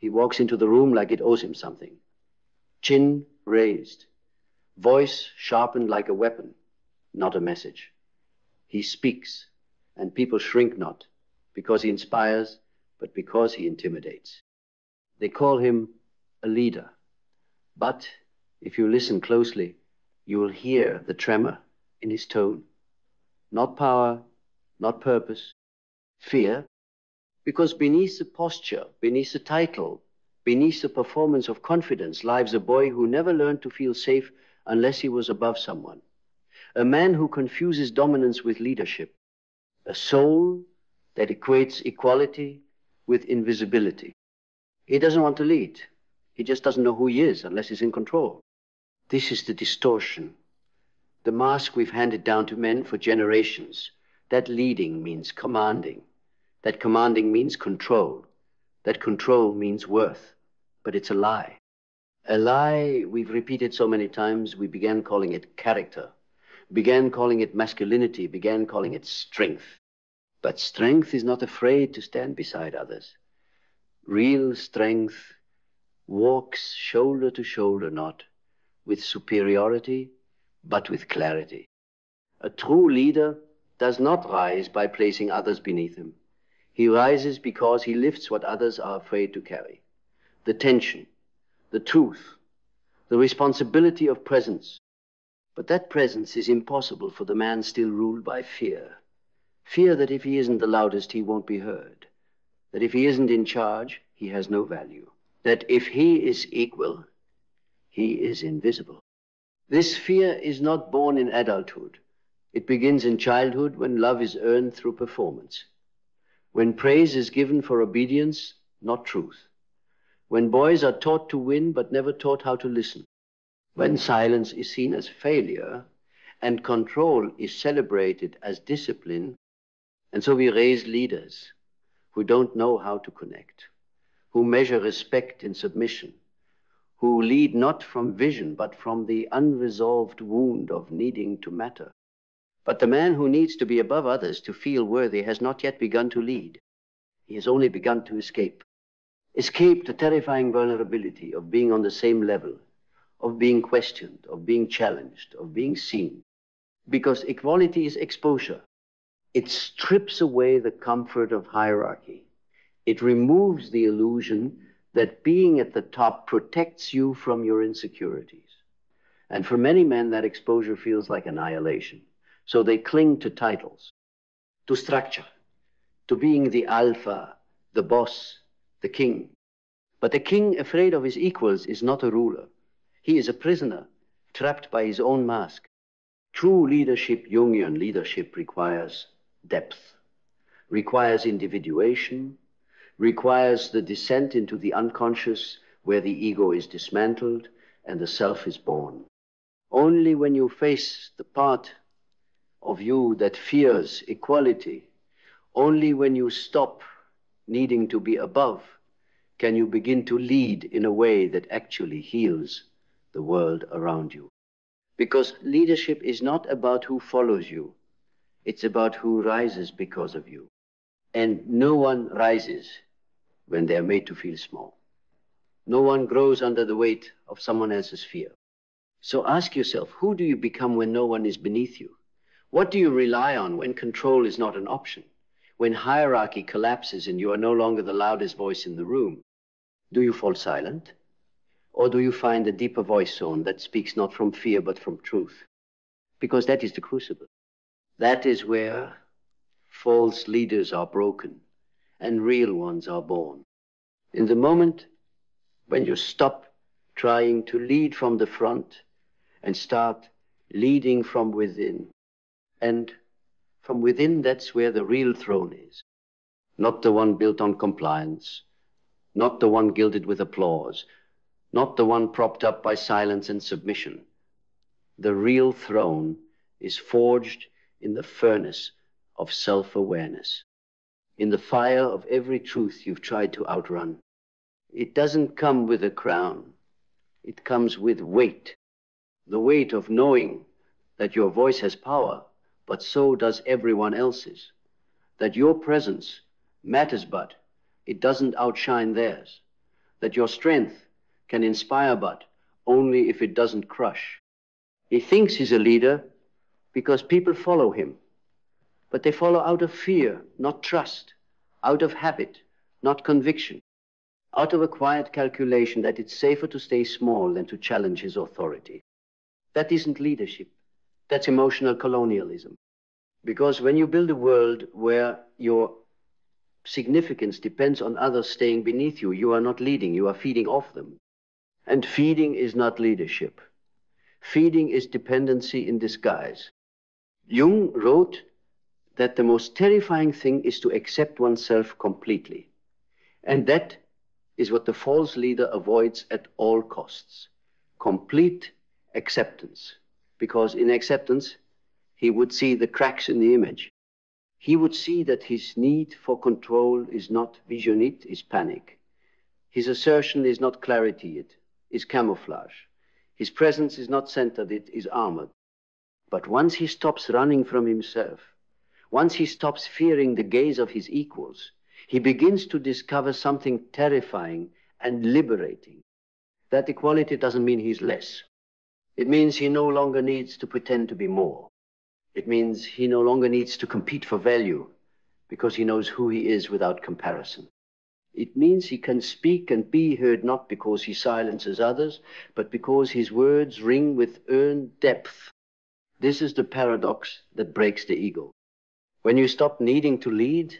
He walks into the room like it owes him something. Chin raised, voice sharpened like a weapon, not a message. He speaks, and people shrink not because he inspires, but because he intimidates. They call him a leader. But if you listen closely, you will hear the tremor in his tone. Not power, not purpose, fear. Because beneath the posture, beneath the title, beneath the performance of confidence lies a boy who never learned to feel safe unless he was above someone. A man who confuses dominance with leadership. A soul that equates equality with invisibility. He doesn't want to lead. He just doesn't know who he is unless he's in control. This is the distortion, the mask we've handed down to men for generations. That leading means commanding. That commanding means control. That control means worth. But it's a lie. A lie we've repeated so many times, we began calling it character, began calling it masculinity, began calling it strength. But strength is not afraid to stand beside others. Real strength walks shoulder to shoulder, not with superiority, but with clarity. A true leader does not rise by placing others beneath him. He rises because he lifts what others are afraid to carry. The tension, the truth, the responsibility of presence. But that presence is impossible for the man still ruled by fear. Fear that if he isn't the loudest, he won't be heard. That if he isn't in charge, he has no value. That if he is equal, he is invisible. This fear is not born in adulthood. It begins in childhood when love is earned through performance. When praise is given for obedience, not truth. When boys are taught to win but never taught how to listen. When silence is seen as failure and control is celebrated as discipline. And so we raise leaders who don't know how to connect, who measure respect in submission, who lead not from vision but from the unresolved wound of needing to matter. But the man who needs to be above others to feel worthy has not yet begun to lead. He has only begun to escape. Escape the terrifying vulnerability of being on the same level, of being questioned, of being challenged, of being seen. Because equality is exposure. It strips away the comfort of hierarchy. It removes the illusion that being at the top protects you from your insecurities. And for many men, that exposure feels like annihilation. So they cling to titles, to structure, to being the alpha, the boss, the king. But the king afraid of his equals is not a ruler. He is a prisoner, trapped by his own mask. True leadership, Jungian leadership, requires depth, requires individuation, requires the descent into the unconscious where the ego is dismantled and the self is born. Only when you face the part of you that fears equality, only when you stop needing to be above, can you begin to lead in a way that actually heals the world around you. Because leadership is not about who follows you, it's about who rises because of you. And no one rises when they're made to feel small. No one grows under the weight of someone else's fear. So ask yourself, who do you become when no one is beneath you? What do you rely on when control is not an option? When hierarchy collapses and you are no longer the loudest voice in the room? Do you fall silent? Or do you find a deeper voice zone that speaks not from fear but from truth? Because that is the crucible. That is where false leaders are broken and real ones are born. In the moment when you stop trying to lead from the front and start leading from within. And from within, that's where the real throne is. Not the one built on compliance, not the one gilded with applause, not the one propped up by silence and submission. The real throne is forged in the furnace of self-awareness, in the fire of every truth you've tried to outrun. It doesn't come with a crown. It comes with weight, the weight of knowing that your voice has power, but so does everyone else's, that your presence matters, but it doesn't outshine theirs, that your strength can inspire but only if it doesn't crush. He thinks he's a leader because people follow him, but they follow out of fear, not trust, out of habit, not conviction, out of a quiet calculation that it's safer to stay small than to challenge his authority. That isn't leadership. That's emotional colonialism. Because when you build a world where your significance depends on others staying beneath you, you are not leading, you are feeding off them. And feeding is not leadership. Feeding is dependency in disguise. Jung wrote that the most terrifying thing is to accept oneself completely. And that is what the false leader avoids at all costs. Complete acceptance. Because in acceptance, he would see the cracks in the image. He would see that his need for control is not visionit, is panic. His assertion is not clarity, it is camouflage. His presence is not centered, it is armored. But once he stops running from himself, once he stops fearing the gaze of his equals, he begins to discover something terrifying and liberating. That equality doesn't mean he's less. It means he no longer needs to pretend to be more. It means he no longer needs to compete for value because he knows who he is without comparison. It means he can speak and be heard not because he silences others, but because his words ring with earned depth. This is the paradox that breaks the ego. When you stop needing to lead,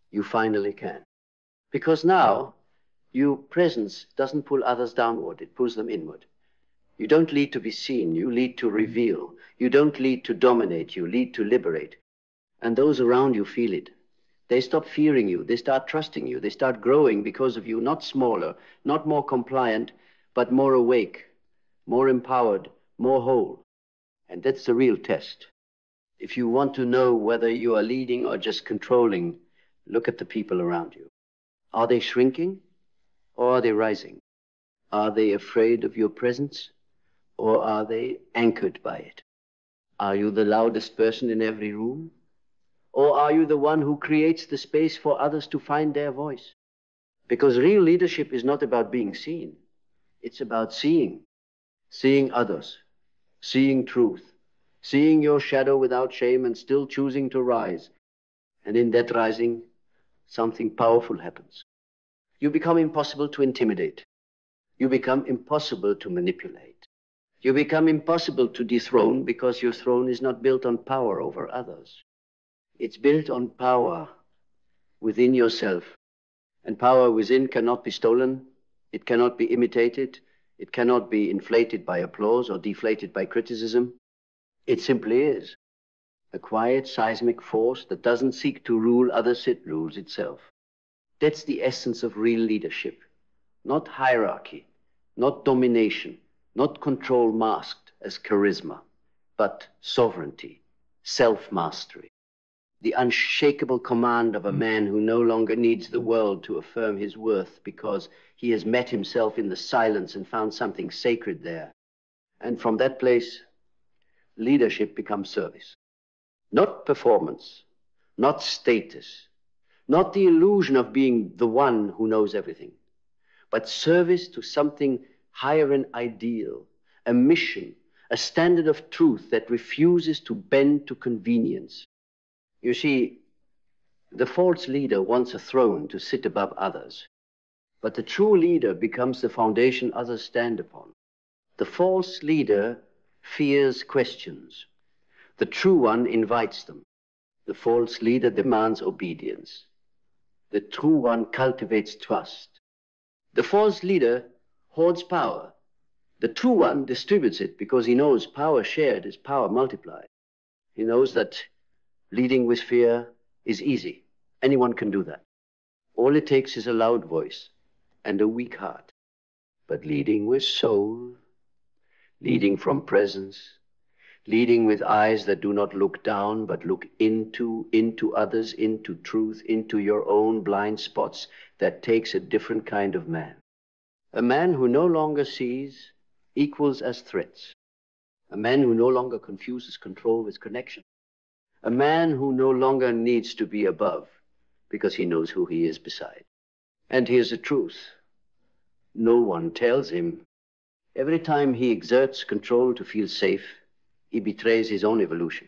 you finally can. Because now, your presence doesn't pull others downward, it pulls them inward. You don't lead to be seen, you lead to reveal. You don't lead to dominate, you lead to liberate. And those around you feel it. They stop fearing you, they start trusting you, they start growing because of you, not smaller, not more compliant, but more awake, more empowered, more whole. And that's the real test. If you want to know whether you are leading or just controlling, look at the people around you. Are they shrinking or are they rising? Are they afraid of your presence or are they anchored by it? Are you the loudest person in every room? Or are you the one who creates the space for others to find their voice? Because real leadership is not about being seen. It's about seeing. Seeing others. Seeing truth. Seeing your shadow without shame and still choosing to rise. And in that rising, something powerful happens. You become impossible to intimidate. You become impossible to manipulate. You become impossible to dethrone because your throne is not built on power over others. It's built on power within yourself. And power within cannot be stolen. It cannot be imitated. It cannot be inflated by applause or deflated by criticism. It simply is a quiet seismic force that doesn't seek to rule others, it rules itself. That's the essence of real leadership. Not hierarchy, not domination, not control masked as charisma, but sovereignty, self-mastery. The unshakable command of a man who no longer needs the world to affirm his worth because he has met himself in the silence and found something sacred there. And from that place, leadership becomes service. Not performance, not status, not the illusion of being the one who knows everything, but service to something higher and ideal, a mission, a standard of truth that refuses to bend to convenience. You see, the false leader wants a throne to sit above others, but the true leader becomes the foundation others stand upon. The false leader fears questions. The true one invites them. The false leader demands obedience. The true one cultivates trust. The false leader hoards power. The true one distributes it because he knows power shared is power multiplied. He knows that leading with fear is easy. Anyone can do that. All it takes is a loud voice and a weak heart. But leading with soul, leading from presence, leading with eyes that do not look down, but look into others, into truth, into your own blind spots, that takes a different kind of man. A man who no longer sees equals as threats. A man who no longer confuses control with connection. A man who no longer needs to be above because he knows who he is beside. And here's the truth. No one tells him. Every time he exerts control to feel safe, he betrays his own evolution.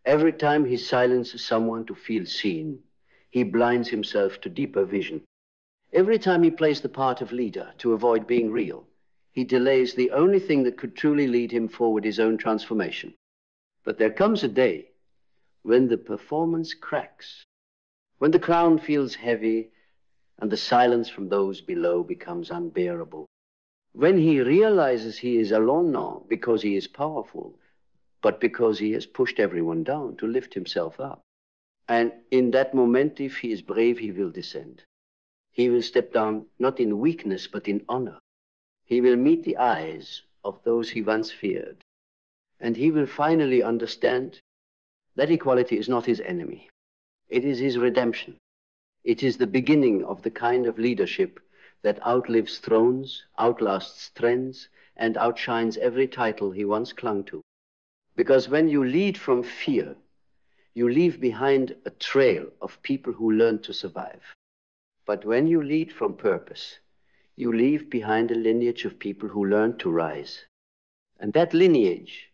Every time he silences someone to feel seen, he blinds himself to deeper vision. Every time he plays the part of leader to avoid being real, he delays the only thing that could truly lead him forward, his own transformation. But there comes a day when the performance cracks, when the crown feels heavy and the silence from those below becomes unbearable. When he realizes he is alone not because he is powerful, but because he has pushed everyone down to lift himself up. And in that moment, if he is brave, he will descend. He will step down not in weakness, but in honor. He will meet the eyes of those he once feared. And he will finally understand that equality is not his enemy. It is his redemption. It is the beginning of the kind of leadership that outlives thrones, outlasts trends, and outshines every title he once clung to. Because when you lead from fear, you leave behind a trail of people who learn to survive. But when you lead from purpose, you leave behind a lineage of people who learn to rise. And that lineage,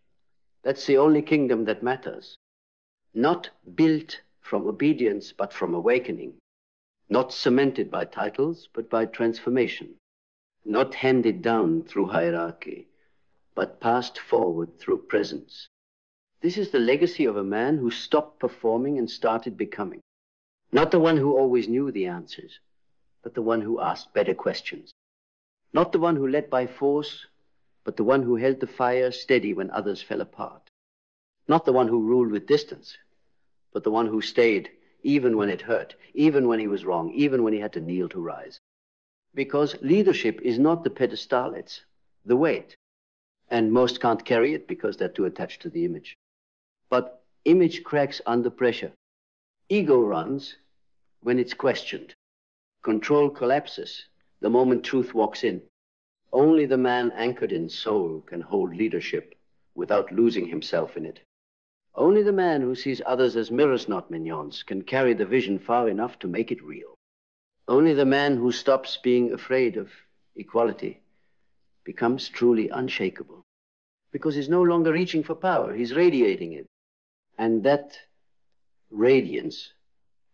that's the only kingdom that matters. Not built from obedience, but from awakening. Not cemented by titles, but by transformation. Not handed down through hierarchy, but passed forward through presence. This is the legacy of a man who stopped performing and started becoming. Not the one who always knew the answers, but the one who asked better questions. Not the one who led by force, but the one who held the fire steady when others fell apart. Not the one who ruled with distance, but the one who stayed even when it hurt, even when he was wrong, even when he had to kneel to rise. Because leadership is not the pedestal, it's the weight. And most can't carry it because they're too attached to the image. But image cracks under pressure. Ego runs when it's questioned. Control collapses the moment truth walks in. Only the man anchored in soul can hold leadership without losing himself in it. Only the man who sees others as mirrors, not mignons, can carry the vision far enough to make it real. Only the man who stops being afraid of equality becomes truly unshakable, because he's no longer reaching for power, he's radiating it. And that radiance,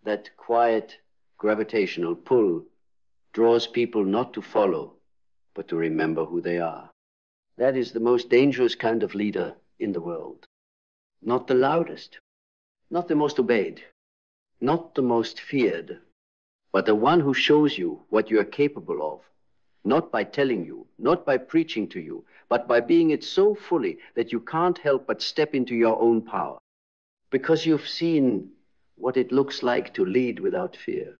that quiet gravitational pull, draws people not to follow, but to remember who they are. That is the most dangerous kind of leader in the world. Not the loudest, not the most obeyed, not the most feared, but the one who shows you what you are capable of, not by telling you, not by preaching to you, but by being it so fully that you can't help but step into your own power. Because you've seen what it looks like to lead without fear,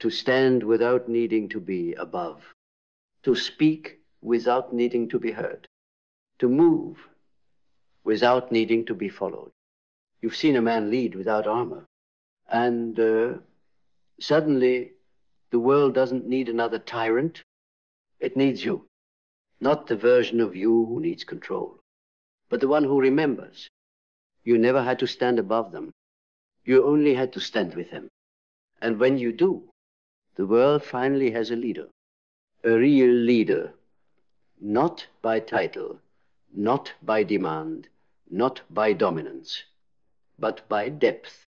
to stand without needing to be above, to speak without needing to be heard, to move without needing to be followed. You've seen a man lead without armor, and suddenly the world doesn't need another tyrant. It needs you. Not the version of you who needs control, but the one who remembers. You never had to stand above them. You only had to stand with them. And when you do, the world finally has a leader. A real leader. Not by title, not by demand, not by dominance, but by depth.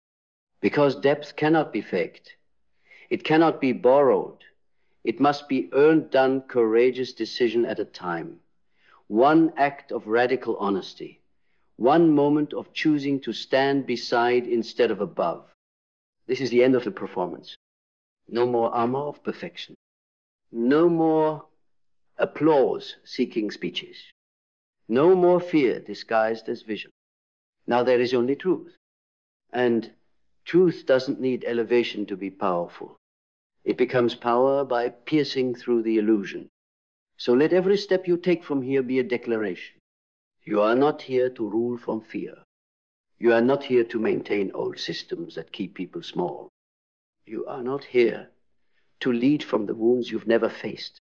Because depth cannot be faked. It cannot be borrowed. It must be earned, done, courageous decision at a time. One act of radical honesty. One moment of choosing to stand beside instead of above. This is the end of the performance. No more armor of perfection. No more applause-seeking speeches. No more fear disguised as vision. Now there is only truth. And truth doesn't need elevation to be powerful. It becomes power by piercing through the illusion. So let every step you take from here be a declaration. You are not here to rule from fear. You are not here to maintain old systems that keep people small. You are not here to lead from the wounds you've never faced.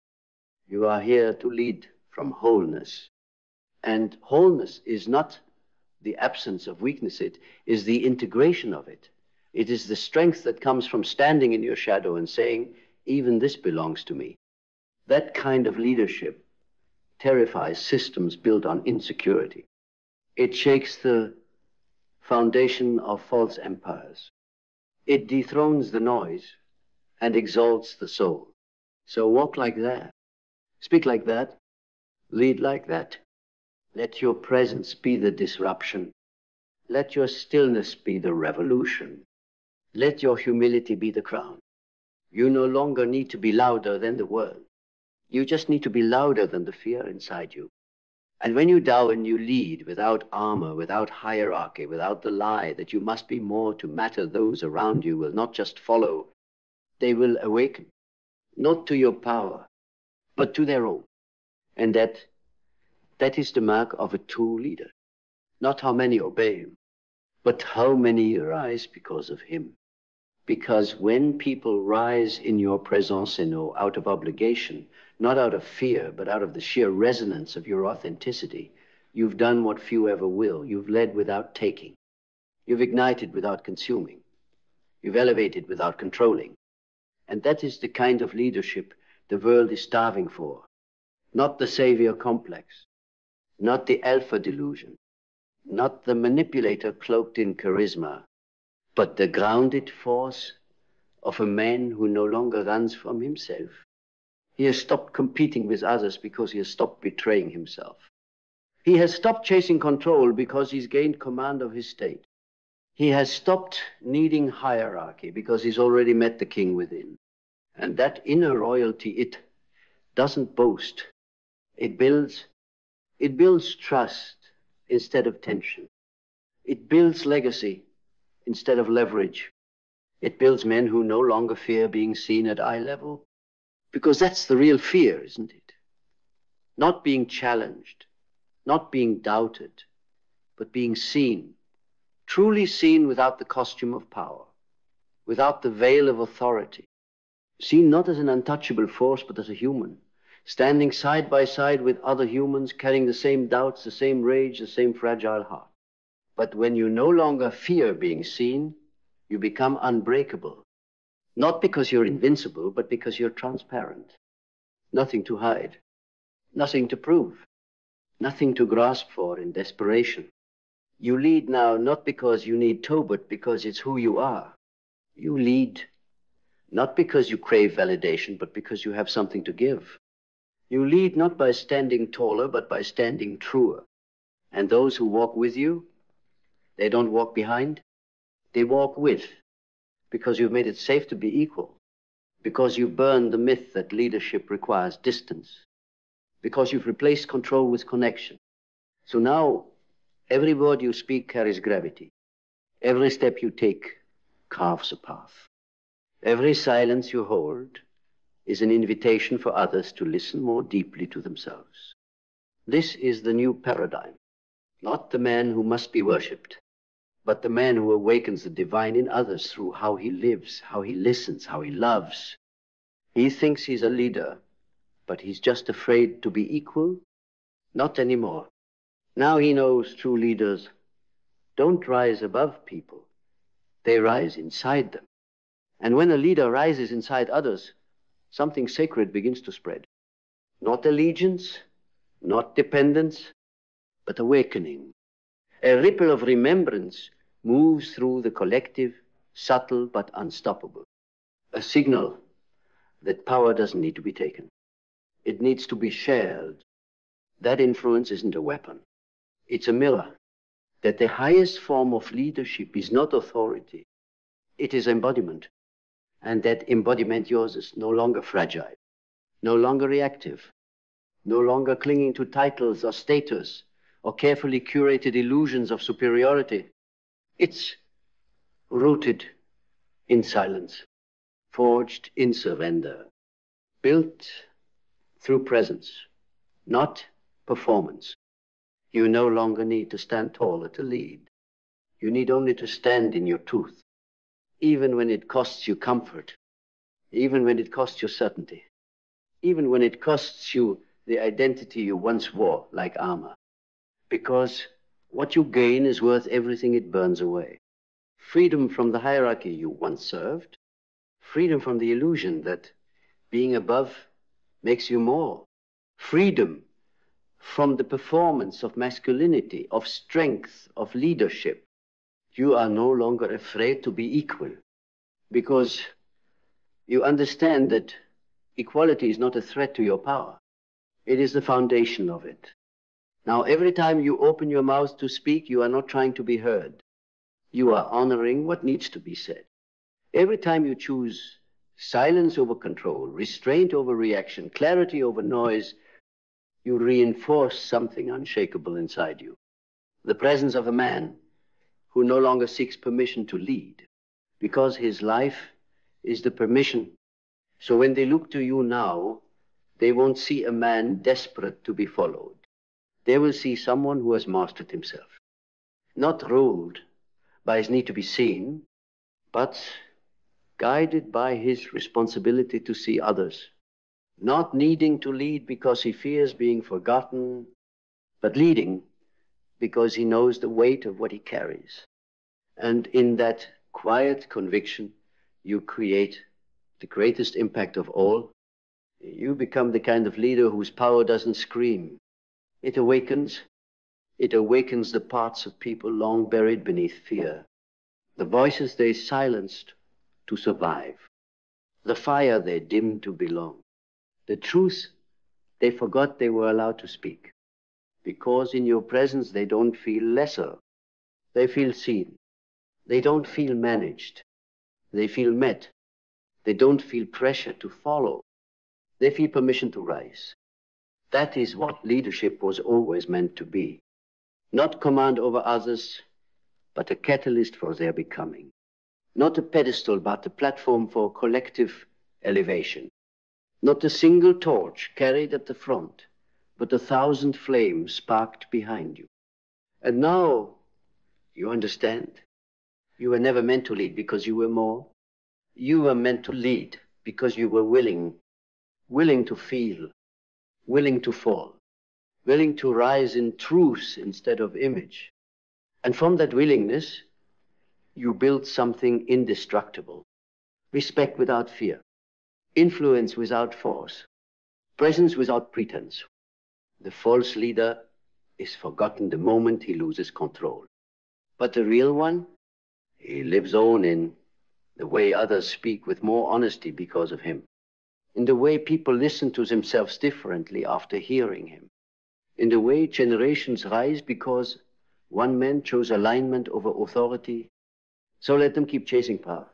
You are here to lead from wholeness. And wholeness is not the absence of weakness, it is the integration of it. It is the strength that comes from standing in your shadow and saying, even this belongs to me. That kind of leadership terrifies systems built on insecurity. It shakes the foundation of false empires. It dethrones the noise and exalts the soul. So walk like that, speak like that, lead like that. Let your presence be the disruption. Let your stillness be the revolution. Let your humility be the crown. You no longer need to be louder than the world. You just need to be louder than the fear inside you. And when you Tao and you lead without armor, without hierarchy, without the lie that you must be more to matter, those around you will not just follow, they will awaken, not to your power, but to their own. And that is the mark of a true leader. Not how many obey him, but how many rise because of him. Because when people rise in your presence and out of obligation, not out of fear, but out of the sheer resonance of your authenticity, you've done what few ever will. You've led without taking. You've ignited without consuming. You've elevated without controlling. And that is the kind of leadership the world is starving for. Not the savior complex, not the alpha delusion, not the manipulator cloaked in charisma, but the grounded force of a man who no longer runs from himself. He has stopped competing with others because he has stopped betraying himself. He has stopped chasing control because he's gained command of his state. He has stopped needing hierarchy because he's already met the king within. And that inner royalty, it doesn't boast. It builds trust instead of tension. It builds legacy instead of leverage. It builds men who no longer fear being seen at eye level, because that's the real fear, isn't it? Not being challenged, not being doubted, but being seen, truly seen without the costume of power, without the veil of authority, seen not as an untouchable force, but as a human, standing side by side with other humans, carrying the same doubts, the same rage, the same fragile heart. But when you no longer fear being seen, you become unbreakable. Not because you're invincible, but because you're transparent. Nothing to hide, nothing to prove, nothing to grasp for in desperation. You lead now not because you need to, but because it's who you are. You lead not because you crave validation, but because you have something to give. You lead not by standing taller, but by standing truer. And those who walk with you, they don't walk behind, they walk with, because you've made it safe to be equal, because you've burned the myth that leadership requires distance, because you've replaced control with connection. So now, every word you speak carries gravity. Every step you take carves a path. Every silence you hold is an invitation for others to listen more deeply to themselves. This is the new paradigm, not the man who must be worshipped, but the man who awakens the divine in others through how he lives, how he listens, how he loves. He thinks he's a leader, but he's just afraid to be equal. Not anymore. Now he knows true leaders don't rise above people. They rise inside them. And when a leader rises inside others, something sacred begins to spread. Not allegiance, not dependence, but awakening. A ripple of remembrance moves through the collective, subtle but unstoppable. A signal that power doesn't need to be taken. It needs to be shared. That influence isn't a weapon. It's a mirror. That the highest form of leadership is not authority. It is embodiment. And that embodiment yours is no longer fragile, no longer reactive, no longer clinging to titles or status or carefully curated illusions of superiority. It's rooted in silence, forged in surrender, built through presence, not performance. You no longer need to stand taller to lead. You need only to stand in your truth, even when it costs you comfort, even when it costs you certainty, even when it costs you the identity you once wore like armor. Because what you gain is worth everything it burns away. Freedom from the hierarchy you once served, freedom from the illusion that being above makes you more. Freedom from the performance of masculinity, of strength, of leadership. You are no longer afraid to be equal because you understand that equality is not a threat to your power. It is the foundation of it. Now, every time you open your mouth to speak, you are not trying to be heard. You are honoring what needs to be said. Every time you choose silence over control, restraint over reaction, clarity over noise, you reinforce something unshakable inside you. The presence of a man who no longer seeks permission to lead, because his life is the permission. So when they look to you now, they won't see a man desperate to be followed. They will see someone who has mastered himself, not ruled by his need to be seen, but guided by his responsibility to see others, not needing to lead because he fears being forgotten, but leading because he knows the weight of what he carries. And in that quiet conviction, you create the greatest impact of all. You become the kind of leader whose power doesn't scream. It awakens. It awakens the parts of people long buried beneath fear. The voices they silenced to survive. The fire they dimmed to belong. The truth they forgot they were allowed to speak. Because in your presence they don't feel lesser. They feel seen. They don't feel managed. They feel met. They don't feel pressure to follow. They feel permission to rise. That is what leadership was always meant to be. Not command over others, but a catalyst for their becoming. Not a pedestal, but a platform for collective elevation. Not a single torch carried at the front, but 1,000 flames sparked behind you. And now you understand. You were never meant to lead because you were more. You were meant to lead because you were willing to feel, willing to fall, willing to rise in truth instead of image. And from that willingness, you build something indestructible. Respect without fear, influence without force, presence without pretense. The false leader is forgotten the moment he loses control. But the real one, he lives on in the way others speak with more honesty because of him, in the way people listen to themselves differently after hearing him, in the way generations rise because one man chose alignment over authority. So let them keep chasing power.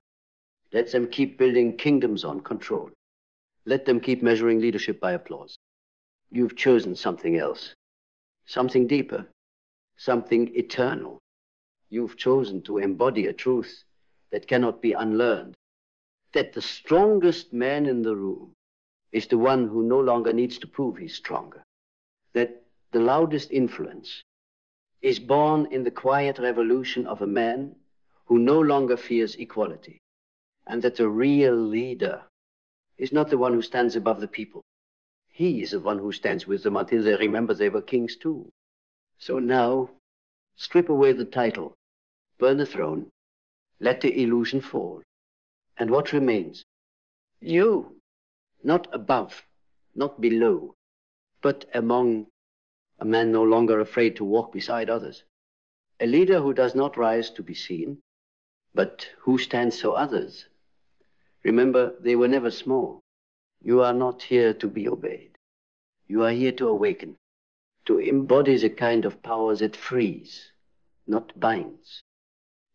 Let them keep building kingdoms on control. Let them keep measuring leadership by applause. You've chosen something else, something deeper, something eternal. You've chosen to embody a truth that cannot be unlearned, that the strongest man in the room is the one who no longer needs to prove he's stronger, that the loudest influence is born in the quiet revolution of a man who no longer fears equality, and that the real leader is not the one who stands above the people. He is the one who stands with them until they remember they were kings too. So now, strip away the title, burn the throne, let the illusion fall. And what remains? You, not above, not below, but among a man no longer afraid to walk beside others. A leader who does not rise to be seen, but who stands so others. Remember, they were never small. You are not here to be obeyed. You are here to awaken, to embody the kind of power that frees, not binds.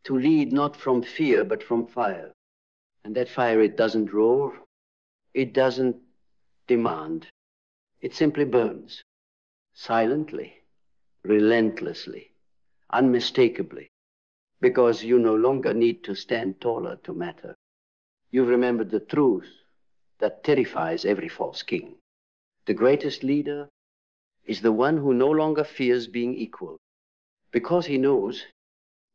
To lead not from fear, but from fire. And that fire, it doesn't roar, it doesn't demand. It simply burns, silently, relentlessly, unmistakably, because you no longer need to stand taller to matter. You've remembered the truth that terrifies every false king. The greatest leader is the one who no longer fears being equal, because he knows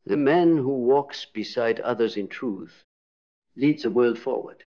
the man who walks beside others in truth leads the world forward.